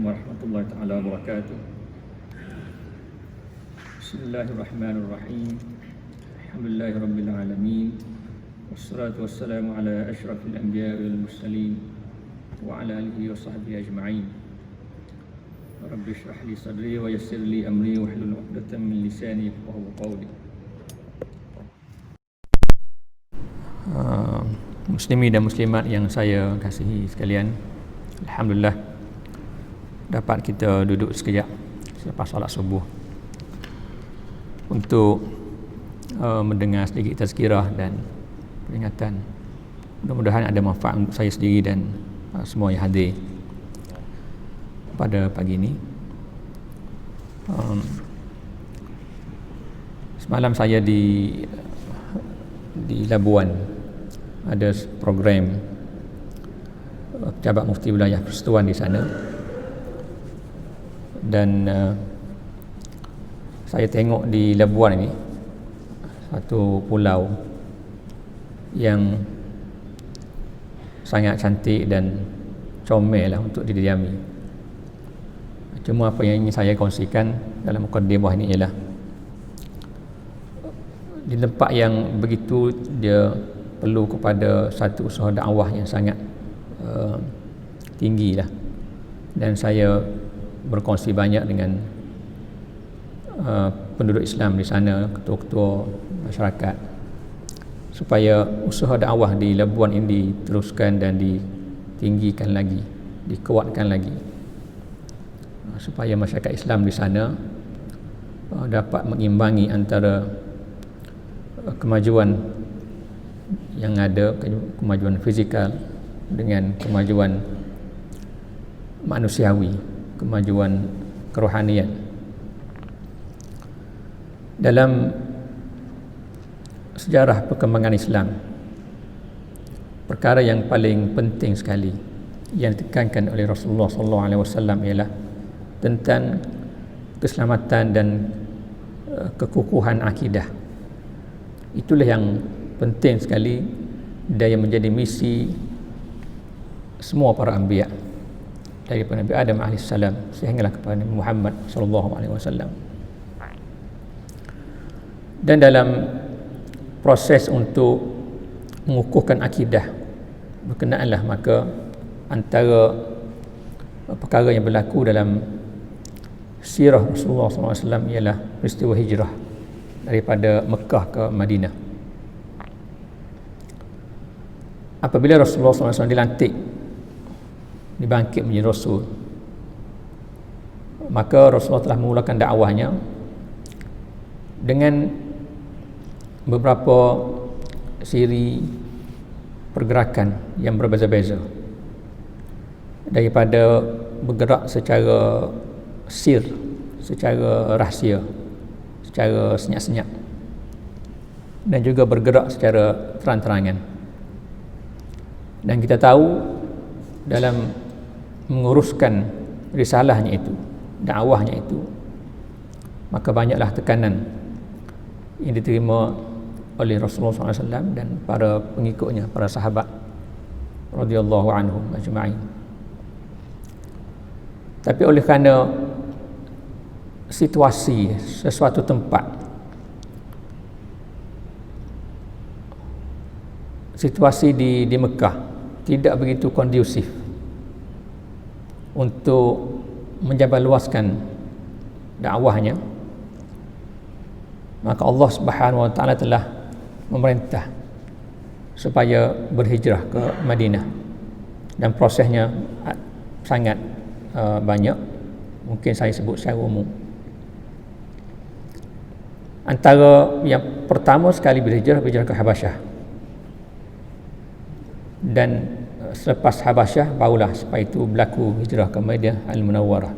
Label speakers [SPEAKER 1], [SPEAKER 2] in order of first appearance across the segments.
[SPEAKER 1] warahmatullahi taala wabarakatuh. Bismillahirrahmanirrahim. Alhamdulillahirabbil alamin. Wassalatu wassalamu ala asyrafil anbiya'i wal mursalin wa ala alihi wa sahbihi ajma'in. Rabbi shrah li sadri wa yassir li amri wahlul 'uqdatam min lisani yafqahu qawli. Muslimin dan muslimat yang saya kasihi sekalian, alhamdulillah dapat kita duduk sekejap selepas solat subuh untuk mendengar sedikit tazkirah dan peringatan. Mudah-mudahan ada manfaat untuk saya sendiri dan semua yang hadir pada pagi ini. Semalam saya di Labuan ada program Pejabat Mufti Wilayah Persekutuan di sana, dan saya tengok di Labuan ini satu pulau yang sangat cantik dan comel lah untuk didiami. Cuma apa yang ingin saya kongsikan dalam mukadimah ini ialah di tempat yang begitu dia perlu kepada satu usaha dakwah yang sangat tinggi lah, dan saya berkongsi banyak dengan penduduk Islam di sana, ketua-ketua masyarakat, supaya usaha dakwah di Labuan ini diteruskan dan ditinggikan lagi, dikuatkan lagi, supaya masyarakat Islam di sana dapat mengimbangi antara kemajuan yang ada, kemajuan fizikal dengan kemajuan manusiawi, kemajuan kerohanian. Dalam sejarah perkembangan Islam, perkara yang paling penting sekali yang ditekankan oleh Rasulullah SAW ialah tentang keselamatan dan kekukuhan akidah. Itulah yang penting sekali dan yang menjadi misi semua para anbiya, daripada Nabi Adam AS sehinggalah kepada Nabi Muhammad SAW. Dan dalam proses untuk mengukuhkan akidah berkenaanlah maka antara perkara yang berlaku dalam sirah Rasulullah SAW ialah peristiwa hijrah daripada Mekah ke Madinah. Apabila Rasulullah SAW dilantik, dibangkit menjadi Rasul, maka Rasulullah telah memulakan dakwahnya dengan beberapa siri pergerakan yang berbeza-beza, daripada bergerak secara sir, secara rahsia, secara senyap-senyap, dan juga bergerak secara terang-terangan. Dan kita tahu dalam menguruskan risalahnya itu, dakwahnya itu, maka banyaklah tekanan yang diterima oleh Rasulullah SAW dan para pengikutnya, para sahabat radhiyallahu anhum ajma'in. Tapi oleh kerana situasi sesuatu tempat, situasi di Mekah tidak begitu kondusif untuk menjabarluaskan dakwahnya, maka Allah Subhanahu Wa Taala telah memerintah supaya berhijrah ke Madinah, dan prosesnya sangat banyak. Mungkin saya sebut secara umum. Antara yang pertama sekali berhijrah ke Habasyah, dan selepas Habasyah barulah setelah itu berlaku hijrah ke Madinah Al-Munawwarah.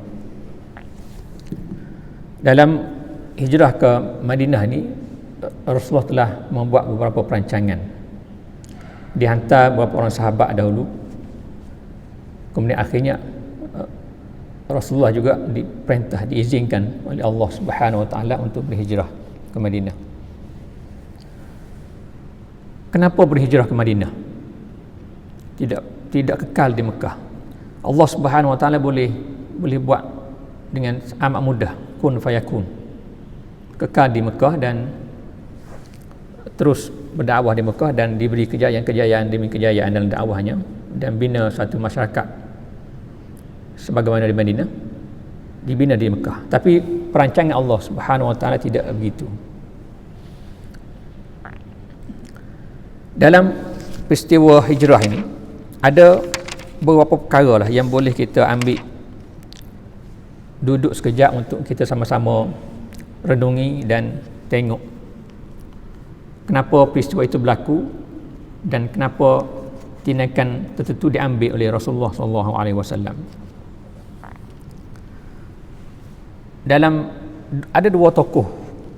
[SPEAKER 1] Dalam hijrah ke Madinah ni, Rasulullah telah membuat beberapa perancangan. Dihantar beberapa orang sahabat dahulu, kemudian akhirnya Rasulullah juga diperintah, diizinkan oleh Allah Subhanahu Wa Taala untuk berhijrah ke Madinah. Kenapa berhijrah ke Madinah? Tidak kekal di Mekah. Allah Subhanahu Wa Taala boleh boleh buat dengan amat mudah, kun fayakun, kekal di Mekah dan terus berdakwah di Mekah dan diberi kejayaan demi kejayaan dalam dakwahnya dan bina satu masyarakat sebagaimana di Madinah dibina di Mekah. Tapi perancangan Allah Subhanahu Wa Taala tidak begitu. Dalam peristiwa hijrah ini ada beberapa perkara lah yang boleh kita ambil, duduk sekejap untuk kita sama-sama renungi dan tengok kenapa peristiwa itu berlaku dan kenapa tindakan tertentu diambil oleh Rasulullah SAW. Ada dua tokoh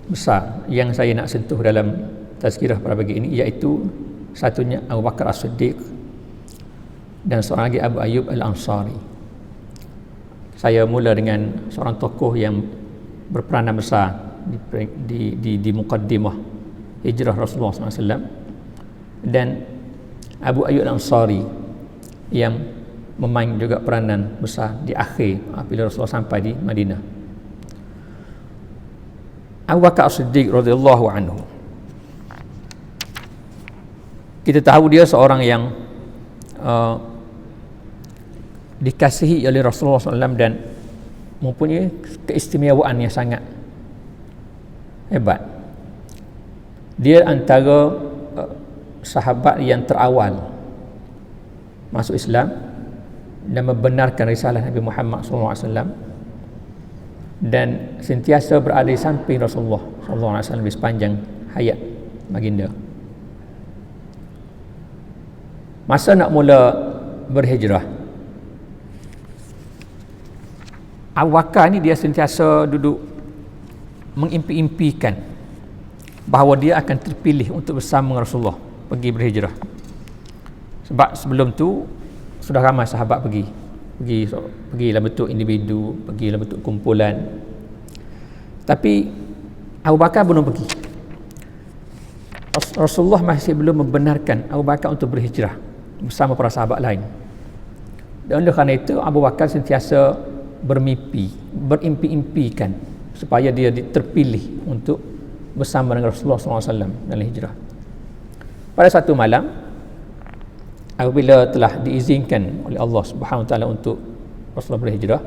[SPEAKER 1] besar yang saya nak sentuh dalam tazkirah pada pagi ini, iaitu satunya Abu Bakar As-Siddiq dan seorang lagi Abu Ayyub Al-Ansari. Saya mula dengan seorang tokoh yang berperanan besar di muqaddimah hijrah Rasulullah SAW, dan Abu Ayyub Al-Ansari yang memain juga peranan besar di akhir apabila Rasulullah sampai di Madinah. Abu Bakar As-Siddiq radhiyallahu anhu, kita tahu dia seorang yang dikasihi oleh Rasulullah SAW dan mempunyai keistimewaan yang sangat hebat. Dia antara sahabat yang terawal masuk Islam dan membenarkan risalah Nabi Muhammad SAW dan sentiasa berada di samping Rasulullah SAW di sepanjang hayat baginda. Masa nak mula berhijrah, Abu Bakar ni dia sentiasa duduk mengimpi-impikan bahawa dia akan terpilih untuk bersama Rasulullah pergi berhijrah. Sebab sebelum tu sudah ramai sahabat pergi dalam bentuk individu, pergi dalam bentuk kumpulan. Tapi Abu Bakar belum pergi. Rasulullah masih belum membenarkan Abu Bakar untuk berhijrah bersama para sahabat lain. Dan oleh kerana itu Abu Bakar sentiasa berimpi-impikan supaya dia terpilih untuk bersama dengan Rasulullah SAW dalam hijrah. Pada satu malam, apabila telah diizinkan oleh Allah Subhanahu Wa Taala untuk Rasulullah berhijrah,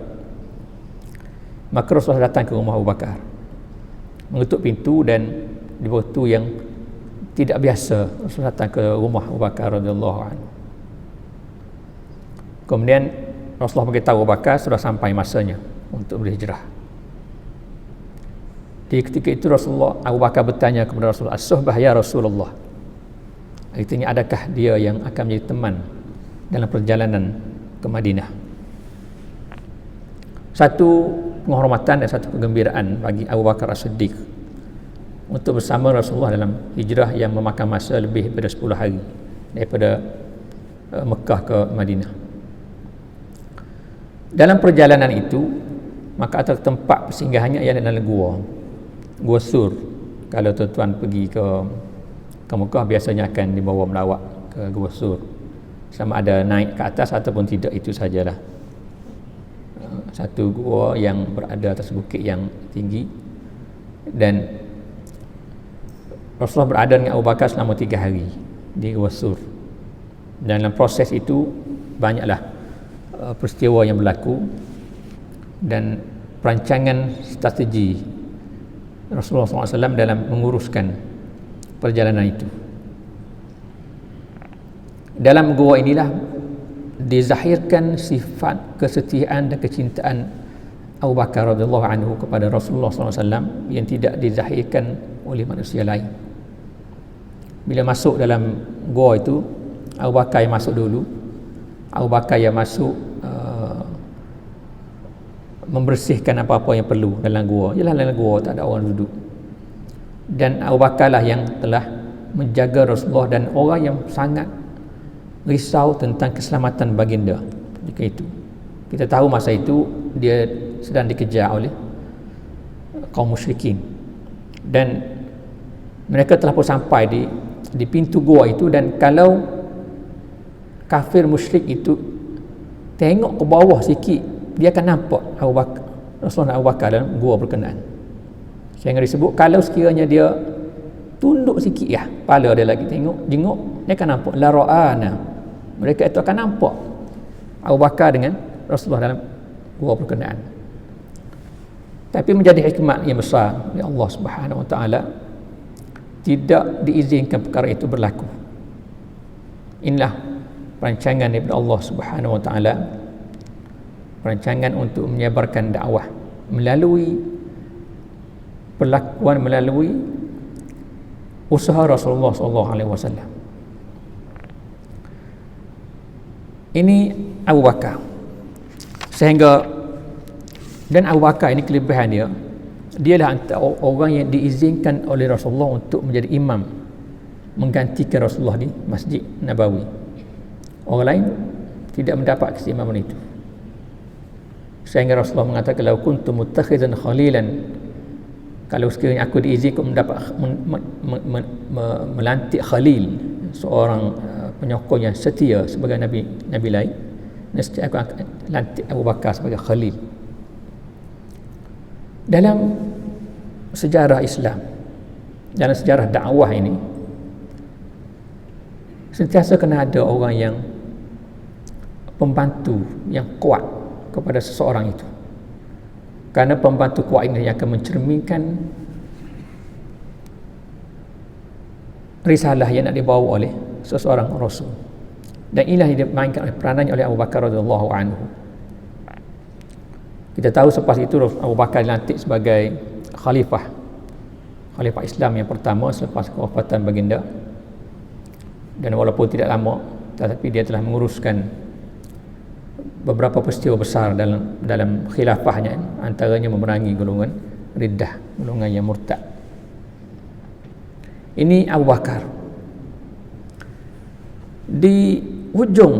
[SPEAKER 1] maka Rasulullah datang ke rumah Abu Bakar, mengetuk pintu, dan di waktu yang tidak biasa Rasulullah datang ke rumah Abu Bakar radhiyallahu anhu. Kemudian Rasulullah beritahu Abu Bakar sudah sampai masanya untuk berhijrah. Di ketika itu Abu Bakar bertanya kepada Rasulullah, "As-suhbah ya Rasulullah?" Artinya, adakah dia yang akan menjadi teman dalam perjalanan ke Madinah? Satu penghormatan dan satu kegembiraan bagi Abu Bakar As-Siddiq untuk bersama Rasulullah dalam hijrah yang memakan masa lebih daripada 10 hari daripada Mekah ke Madinah. Dalam perjalanan itu, maka ada tempat persinggahannya yang dalam Gua Sur. Kalau tuan-tuan pergi ke Mekah, biasanya akan dibawa melawat ke Gua Sur, sama ada naik ke atas ataupun tidak, itu sajalah. Satu gua yang berada atas bukit yang tinggi, dan Rasulullah berada dengan Abu Bakar selama 3 hari di Gua Sur. Dan dalam proses itu banyaklah peristiwa yang berlaku dan perancangan strategi Rasulullah SAW dalam menguruskan perjalanan itu. Dalam gua inilah dizahirkan sifat kesetiaan dan kecintaan Abu Bakar radhiyallahu anhu kepada Rasulullah SAW yang tidak dizahirkan oleh manusia lain. Bila masuk dalam gua itu, Abu Bakar yang masuk dulu. Abu Bakar yang masuk membersihkan apa-apa yang perlu dalam gua. Yalah, dalam gua tak ada orang duduk. Dan Abu Bakar lah yang telah menjaga Rasulullah dan orang yang sangat risau tentang keselamatan baginda ketika itu. Kita tahu masa itu dia sedang dikejar oleh kaum musyrikin, dan mereka telah pun sampai di pintu gua itu. Dan kalau kafir musyrik itu tengok ke bawah sikit dia akan nampak Rasulullah dan Abu Bakar dalam gua berkenaan. Sehingga disebut kalau sekiranya dia tunduk sikit ya, kepala dia lagi jenguk, dia akan nampak la ra'ana. Mereka itu akan nampak Abu Bakar dengan Rasulullah dalam gua berkenaan. Tapi menjadi hikmat yang besar oleh Allah Subhanahu Wa Taala, tidak diizinkan perkara itu berlaku. Inilah perancangan daripada Allah Subhanahu Wa Taala, perancangan untuk menyebarkan dakwah melalui perlakuan, melalui usaha Rasulullah sallallahu alaihi wasallam. Ini Abu Bakar. Sehingga dan Abu Bakar ini kelebihan dia, dialah antara orang yang diizinkan oleh Rasulullah untuk menjadi imam, menggantikan Rasulullah di Masjid Nabawi. Orang lain tidak mendapat keimaman itu. Sehingga Rasulullah mengatakan, "Lau kuntu muttakhizan khalilan," kalau sekiranya aku diizinkan mendapat melantik khalil, seorang penyokong yang setia sebagai nabi lain, nescaya aku akan lantik Abu Bakar sebagai khalil. Dalam sejarah Islam, dalam sejarah dakwah ini, sentiasa kena ada orang yang pembantu yang kuat kepada seseorang itu. Karena pembantu kuat ini yang akan mencerminkan risalah yang nak dibawa oleh seseorang Rasul. Dan inilah yang dimainkan oleh peranannya oleh Abu Bakar radhiyallahu anhu. Kita tahu selepas itu Abu Bakar dilantik sebagai khalifah Islam yang pertama selepas kewafatan baginda. Dan walaupun tidak lama, tetapi dia telah menguruskan beberapa peristiwa besar dalam khilafahnya, antaranya memerangi golongan riddah, golongan yang murtad. Ini Abu Bakar. Di hujung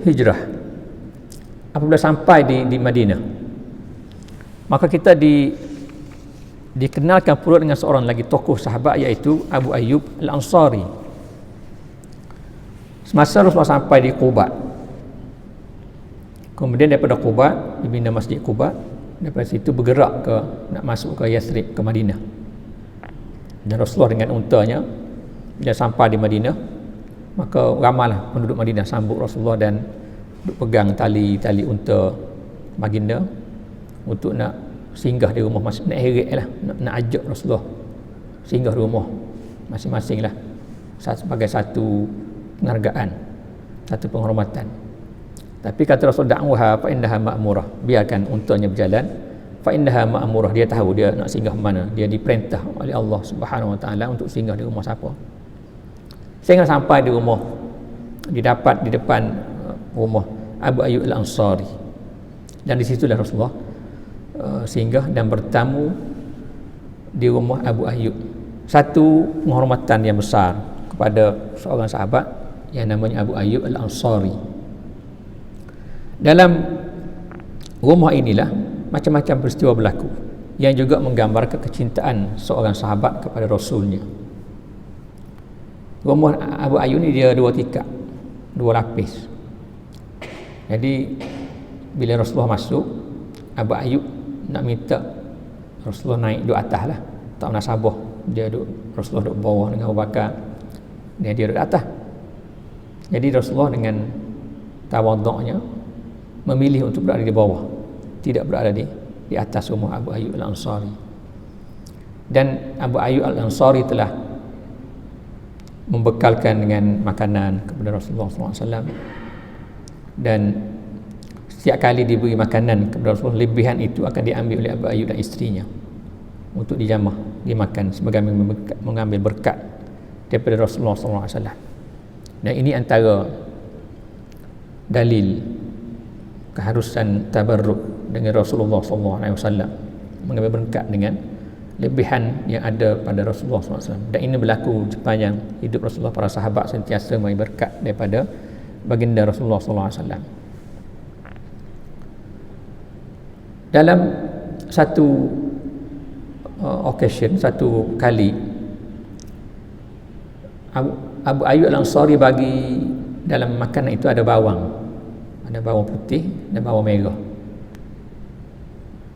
[SPEAKER 1] hijrah, apabila sampai di Madinah, maka kita dikenalkan pula dengan seorang lagi tokoh sahabat, iaitu Abu Ayyub Al-Ansari. Semasa Rasulullah sampai di Quba, kemudian daripada Quba dibina Masjid Quba, daripada situ bergerak nak masuk ke Yathrib, ke Madinah. Dan Rasulullah dengan untanya, dia sampai di Madinah, maka ramailah penduduk Madinah sambut Rasulullah dan pegang tali unta baginda untuk nak singgah di rumah nak heret lah, nak ajak Rasulullah singgah di rumah masing-masing lah, sebagai satu penghargaan, satu penghormatan. Tapi kata Rasul, da'waha fa innaha ma'murah, biarkan untanya berjalan, fa innaha ma'murah, dia tahu dia nak singgah mana, dia diperintah oleh Allah Subhanahu Wa Taala untuk singgah di rumah siapa. Sehingga sampai di rumah, didapat di depan rumah Abu Ayyub Al-Ansari, dan di situlah Rasulullah singgah dan bertamu di rumah Abu Ayyub. Satu penghormatan yang besar kepada seorang sahabat yang namanya Abu Ayyub Al-Ansari. Dalam rumah inilah macam-macam peristiwa berlaku yang juga menggambarkan kecintaan seorang sahabat kepada Rasulnya. Rumah Abu Ayyub ni dia dua tingkat, dua lapis. Jadi bila Rasulullah masuk, Abu Ayyub nak minta Rasulullah naik duduk atas lah, tak munasabah dia Rasulullah duduk bawah dengan Abu Bakar, dia duduk atas. Jadi Rasulullah dengan tawaduknya memilih untuk berada di bawah, tidak berada di atas rumah Abu Ayyub Al-Ansari. Dan Abu Ayyub Al-Ansari telah membekalkan dengan makanan kepada Rasulullah SAW, dan setiap kali diberi makanan kepada Rasulullah, lebihan itu akan diambil oleh Abu Ayyub dan isterinya untuk dijamah, dimakan sebagai mengambil berkat daripada Rasulullah SAW. Dan ini antara dalil keharusan tabarruk dengan Rasulullah SAW, mengambil berkat dengan lebihan yang ada pada Rasulullah SAW. Dan ini berlaku sepanjang hidup Rasulullah. Para sahabat sentiasa mengambil berkat daripada baginda Rasulullah SAW. Dalam satu occasion, satu kali, Abu Ayyub Al-Ansari bagi dalam makanan itu ada bawang putih dan bawang merah.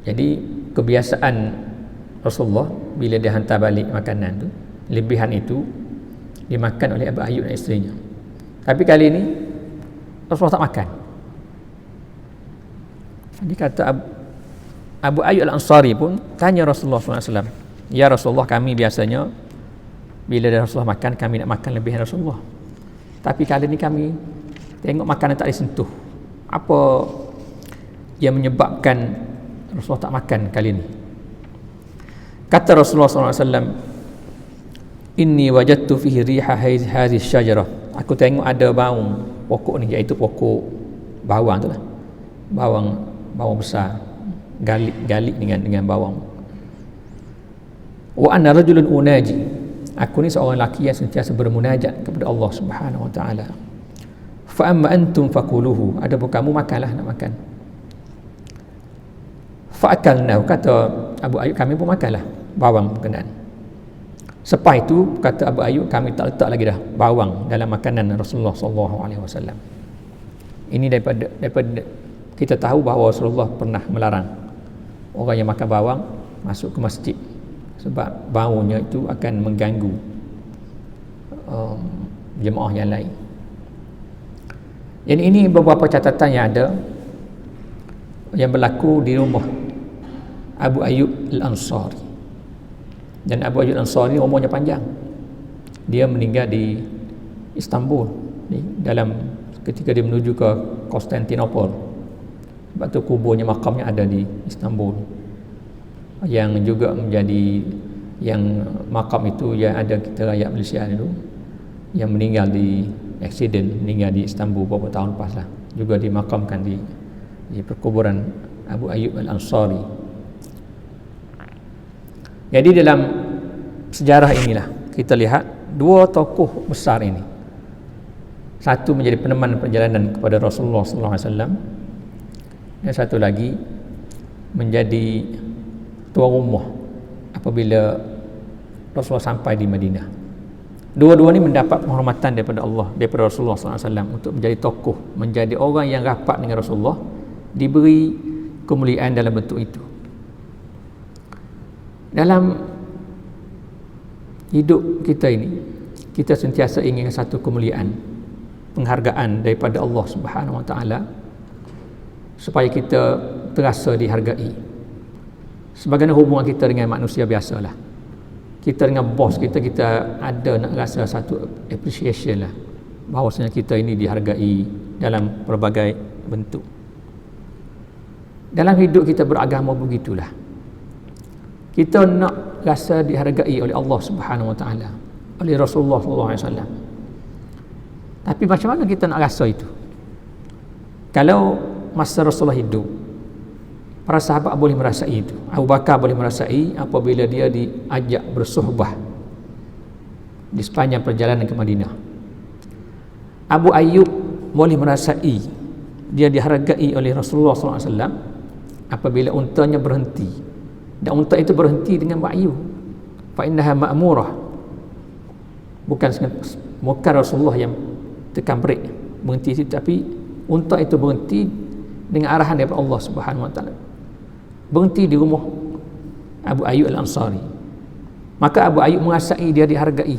[SPEAKER 1] Jadi kebiasaan Rasulullah bila dia hantar balik makanan tu, lebihan itu dimakan oleh Abu Ayyub dan isterinya. Tapi kali ini Rasulullah tak makan. Jadi kata Abu Ayyub Al-Ansari pun tanya Rasulullah SAW, ya Rasulullah, kami biasanya bila Rasulullah makan, kami nak makan lebihan Rasulullah. Tapi kali ini kami tengok makanan tak disentuh. Apa yang menyebabkan Rasulullah tak makan kali ini? Kata Rasulullah SAW, inni wajadtu fihi riha hadhihi syajarah. Aku tengok ada bau pokok ni, iaitu pokok bawang tu lah. Bawang besar, galik dengan bawang. Wa anna rajulun unaji. Aku ni seorang lelaki yang sentiasa bermunajat kepada Allah Subhanahu wa taala. Fa amma antum fakuluhu. Adapun kamu makanlah, nak makan. Fa akalnahu, kata Abu Ayyub, kami pun makanlah bawang berkenaan. Selepas itu kata Abu Ayyub, kami tak letak lagi dah bawang dalam makanan Rasulullah sallallahu alaihi wasallam. Ini daripada kita tahu bahawa Rasulullah pernah melarang orang yang makan bawang masuk ke masjid sebab baunya itu akan mengganggu jemaah yang lain. Jadi ini beberapa catatan yang ada yang berlaku di rumah Abu Ayyub Al-Ansari. Dan Abu Ayyub Al-Ansari umurnya panjang. Dia meninggal di Istanbul dalam ketika dia menuju ke Konstantinopel. Sebab tu kuburnya, makamnya ada di Istanbul. Yang juga menjadi yang makam itu yang ada kita rakyat Malaysia dulu yang meninggal di aksiden, meninggal di Istanbul beberapa tahun lepas lah, juga dimakamkan di perkuburan Abu Ayyub Al-Ansari. Jadi dalam sejarah inilah kita lihat dua tokoh besar ini, satu menjadi peneman perjalanan kepada Rasulullah SAW, dan satu lagi menjadi tuan rumah apabila Rasulullah sampai di Madinah. Dua-dua ni mendapat penghormatan daripada Allah, daripada Rasulullah SAW untuk menjadi tokoh, menjadi orang yang rapat dengan Rasulullah, diberi kemuliaan dalam bentuk itu. Dalam hidup kita ini, kita sentiasa ingin satu kemuliaan, penghargaan daripada Allah Subhanahu Wa Taala, supaya kita terasa dihargai. Sebagaimana hubungan kita dengan manusia biasalah, kita dengan bos kita ada nak rasa satu appreciation lah, bahawasanya kita ini dihargai dalam pelbagai bentuk. Dalam hidup kita beragama begitulah, kita nak rasa dihargai oleh Allah Subhanahu Wa Taala, oleh Rasulullah SAW. Tapi macam mana kita nak rasa itu? Kalau masa Rasulullah hidup, para sahabat boleh merasai itu. Abu Bakar boleh merasai apabila dia diajak bersuhbah di sepanjang perjalanan ke Madinah. Abu Ayyub boleh merasai dia dihargai oleh Rasulullah SAW apabila untanya berhenti, dan unta itu berhenti dengan wahyu, fa innaha ma'murah. Bukan Rasulullah yang tekan brek berhenti itu, tapi unta itu berhenti dengan arahan daripada Allah Subhanahu Wa Taala. Berhenti di rumah Abu Ayyub Al-Ansari. Maka Abu Ayyub merasai dia dihargai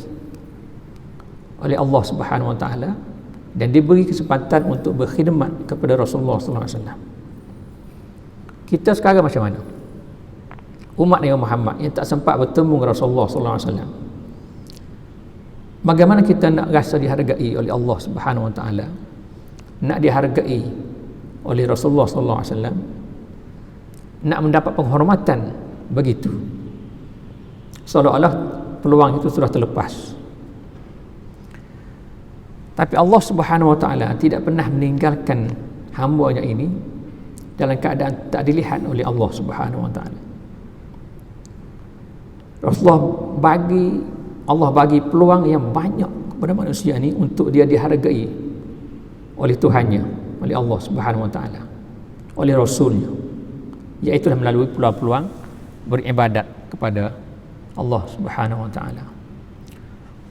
[SPEAKER 1] oleh Allah Subhanahu Wa Taala dan diberi kesempatan untuk berkhidmat kepada Rasulullah sallallahu alaihi wasallam. Kita sekarang macam mana? Umat Nabi Muhammad yang tak sempat bertemu dengan Rasulullah sallallahu alaihi wasallam, bagaimana kita nak rasa dihargai oleh Allah Subhanahu Wa Taala, nak dihargai oleh Rasulullah sallallahu alaihi wasallam, nak mendapat penghormatan begitu, seolah-olah peluang itu sudah terlepas. Tapi Allah Subhanahu Wa Taala tidak pernah meninggalkan hamba-Nya ini dalam keadaan tak dilihat oleh Allah Subhanahu Wa Taala. Allah bagi peluang yang banyak kepada manusia ini untuk dia dihargai oleh Tuhannya, oleh Allah Subhanahu Wa Taala, oleh Rasulnya, iaitu melalui peluang-peluang beribadat kepada Allah Subhanahu Wa Taala.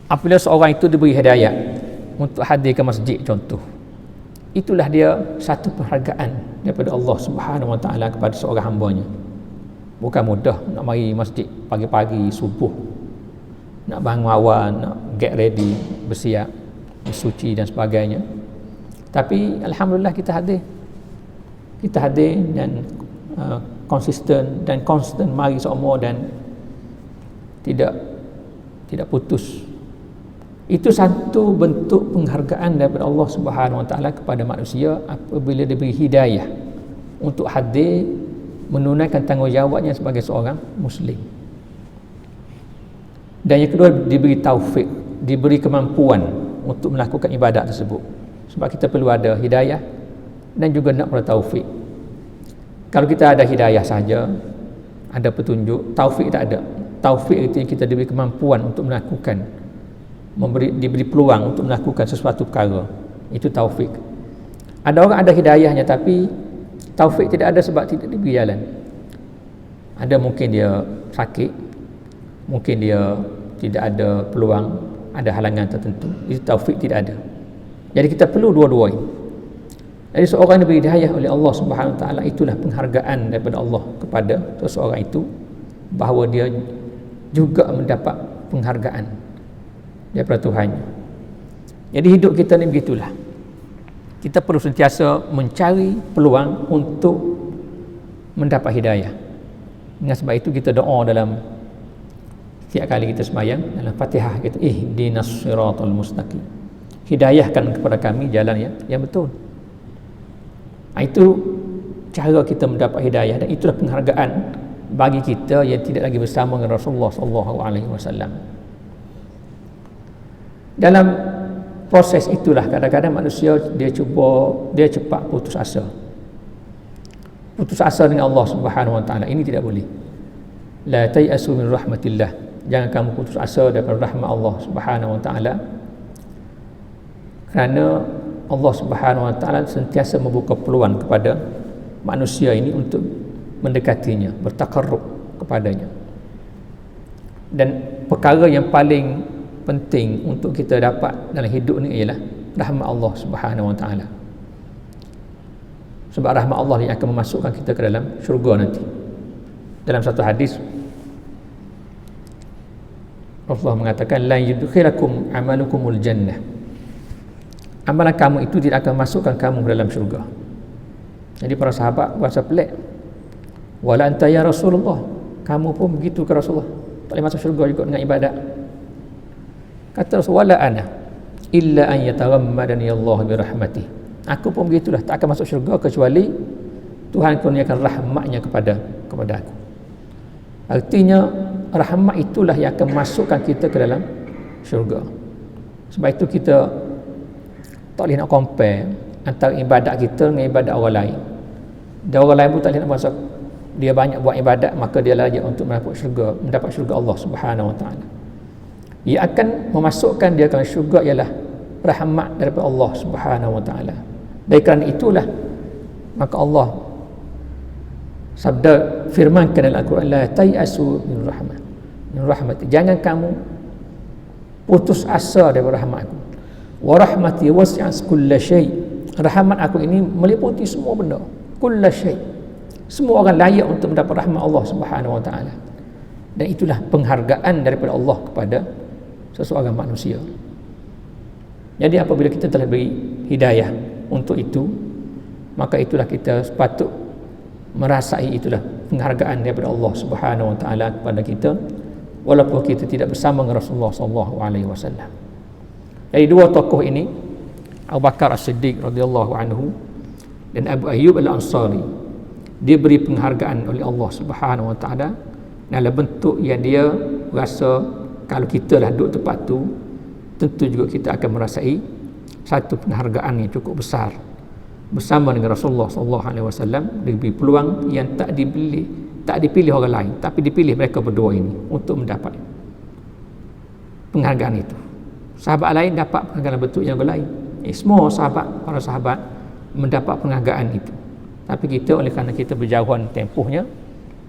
[SPEAKER 1] Apabila seorang itu diberi hidayah untuk hadir ke masjid contoh, itulah dia satu penghargaan daripada Allah Subhanahu Wa Taala kepada seorang hamba-Nya. Bukan mudah nak mari masjid pagi-pagi subuh, nak bangun awal, nak get ready, bersiap, bersuci dan sebagainya. Tapi alhamdulillah kita hadir dan konsisten dan konsisten mari semua dan tidak putus. Itu satu bentuk penghargaan daripada Allah Subhanahu Wa Taala kepada manusia apabila diberi hidayah untuk hadir menunaikan tanggungjawabnya sebagai seorang muslim. Dan yang kedua, diberi taufik, diberi kemampuan untuk melakukan ibadat tersebut. Sebab kita perlu ada hidayah dan juga nak pada taufik. Kalau kita ada hidayah saja, ada petunjuk, taufik tak ada. Taufik itu kita diberi kemampuan untuk melakukan, diberi peluang untuk melakukan sesuatu perkara. Itu taufik. Ada orang ada hidayahnya tapi taufik tidak ada sebab tidak diberi jalan. Ada mungkin dia sakit, mungkin dia tidak ada peluang, ada halangan tertentu. Itu taufik tidak ada. Jadi kita perlu dua-dua ini. Jadi seorang yang diberi hidayah oleh Allah Subhanahu Wa Taala, itulah penghargaan daripada Allah kepada seseorang itu, bahawa dia juga mendapat penghargaan daripada Tuhannya. Jadi hidup kita ni begitulah. Kita perlu sentiasa mencari peluang untuk mendapat hidayah. Dengan sebab itu kita doa dalam setiap kali kita sembahyang, dalam Fatihah kita, ihdinas siratal mustaqim. Hidayahkan kepada kami jalan yang betul. Itu cara kita mendapat hidayah, dan itulah penghargaan bagi kita yang tidak lagi bersama dengan Rasulullah sallallahu alaihi wasallam. Dalam proses itulah kadang-kadang manusia dia cepat putus asa. Putus asa dengan Allah Subhanahu Wa Taala ini tidak boleh. La tayasu min rahmatillah. Jangan kamu putus asa daripada rahmat Allah Subhanahu Wa Taala. Kerana Allah Subhanahu Wa Taala sentiasa membuka peluang kepada manusia ini untuk mendekatinya, bertakarrub kepadanya. Dan perkara yang paling penting untuk kita dapat dalam hidup ni ialah rahmat Allah Subhanahu Wa Taala. Sebab rahmat Allah yang akan memasukkan kita ke dalam syurga nanti. Dalam satu hadis Rasulullah mengatakan, la yudkhilakum amalukumul jannah. Amalan kamu itu tidak akan masukkan kamu ke dalam syurga. Jadi para sahabat rasa pelik. Wala anta ya Rasulullah, kamu pun begitu ke Rasulullah, tak boleh masuk syurga juga dengan ibadat. Kata Rasulullah, wala ana illa an yataghammadani Allah bi rahmatih. Aku pun begitulah, tak akan masuk syurga kecuali Tuhan kurniakan rahmatnya kepada aku. Artinya rahmat itulah yang akan masukkan kita ke dalam syurga. Sebab itu kita tak boleh nak compare antara ibadat kita dengan ibadat orang lain. Dan orang lain pun tak boleh nak masuk, dia banyak buat ibadat maka dia layak untuk mendapat syurga Allah Subhanahu Wa Taala. Ia akan memasukkan dia ke syurga ialah rahmat daripada Allah Subhanahu Wa Taala. Dari kerana itulah maka Allah sabda firmankan dalam Al-Quran, la tayasu min rahmat. Jangan kamu putus asa daripada rahmat aku. Wa rahmati wasi'at kulla syai. Rahmat aku ini meliputi semua benda, kulla syai. Semua orang layak untuk mendapat rahmat Allah Subhanahu Wa Taala. Dan itulah penghargaan daripada Allah kepada seseorang manusia. Jadi apabila kita telah beri hidayah untuk itu, maka itulah kita sepatut merasai itulah penghargaan daripada Allah Subhanahu Wa Taala kepada kita, walaupun kita tidak bersama dengan Rasulullah sallallahu alaihi wasallam. Jadi dua tokoh ini, Abu Bakar As-Siddiq radhiyallahu anhu dan Abu Ayyub Al-Ansari, diberi penghargaan oleh Allah Subhanahu Wa Taala dalam bentuk yang dia rasa kalau kita lah duduk tempat tu, tentu juga kita akan merasai satu penghargaan yang cukup besar bersama dengan Rasulullah sallallahu alaihi wasallam, diberi peluang yang tak dipilih orang lain, tapi dipilih mereka berdua ini untuk mendapat penghargaan itu. Sahabat lain dapat penghargaan bentuk yang lain. Semua para sahabat mendapat penghargaan itu. Tapi kita oleh kerana kita berjauhan tempohnya,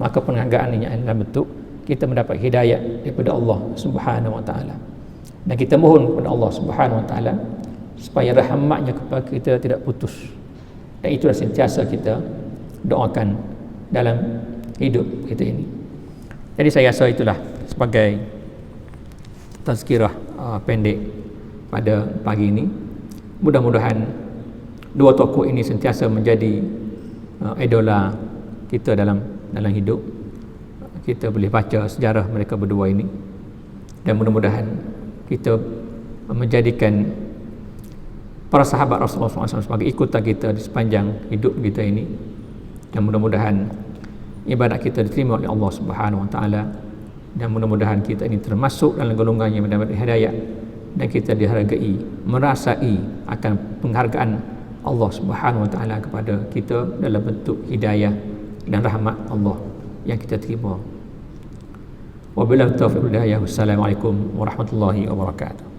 [SPEAKER 1] maka penghargaan ini adalah bentuk kita mendapat hidayah daripada Allah Subhanahu Wa Taala. Dan kita mohon kepada Allah Subhanahu Wa Taala supaya rahmatnya kepada kita tidak putus. Dan itulah sentiasa kita doakan dalam hidup kita ini. Jadi saya rasa itulah sebagai tazkirah pendek pada pagi ini. Mudah-mudahan dua tokoh ini sentiasa menjadi idola kita dalam hidup. Kita boleh baca sejarah mereka berdua ini, dan mudah-mudahan kita menjadikan para sahabat Rasulullah SAW sebagai ikutan kita di sepanjang hidup kita ini, dan mudah-mudahan ibadat kita diterima oleh Allah Subhanahu Wa Taala, dan mudah-mudahan kita ini termasuk dalam golongan yang mendapat hidayah, dan kita dihargai, merasai akan penghargaan Allah Subhanahu Wa Taala kepada kita dalam bentuk hidayah dan rahmat Allah yang kita terima. Wabillahi taufiq wal hidayah. Wassalamualaikum warahmatullahi wabarakatuh.